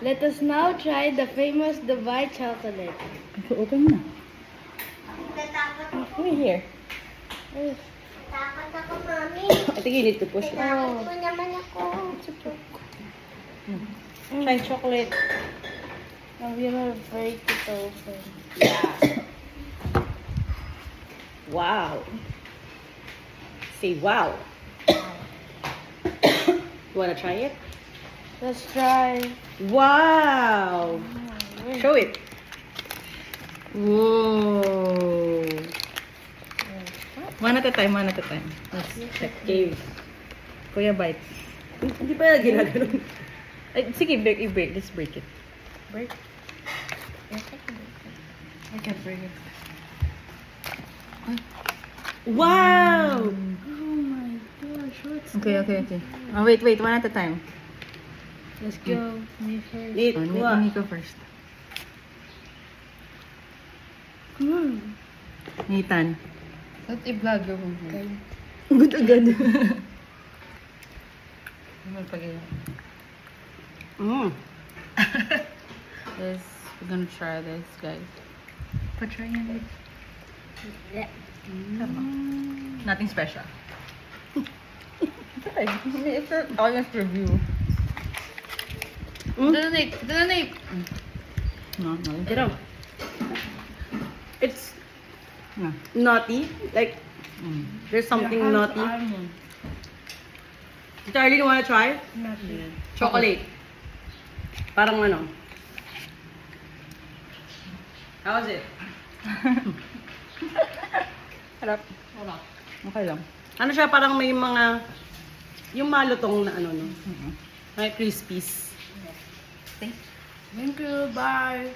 Let us now try the famous Dubai chocolate. Open na. Natakot ako. Come here. Takot ako, Mami. I think you need to push it. Takot mo naman ako. Try chocolate. I'm gonna break it open. Wow. Say wow. You wanna try it? Let's try. Wow. Show it. Whoa. One at a time, one at a time. Let's check. Game. Kuya, bite. Hindi pa ginagano. Ay, sige, break. Let's break it. Break. I can break it. Wow! Oh my gosh, what's Okay. Oh, wait. One at a time. Let's go. Me first. Eat. Oh, Nico first. Nathan. Ba't i-vlog ako? Good agad. Naman pag Mm. This, we're gonna try this, guys. Pa-try yan. Nothing special. Okay. It's an honest review. Donate! No. Get out. It's naughty. Like, there's something naughty. Charlie, you wanna try? Nothing. Chocolate. Parang ano. How was it? Harap. Okay lang. Ano siya, parang may mga, yung malutong na ano, no? May crispies. Thank you, bye!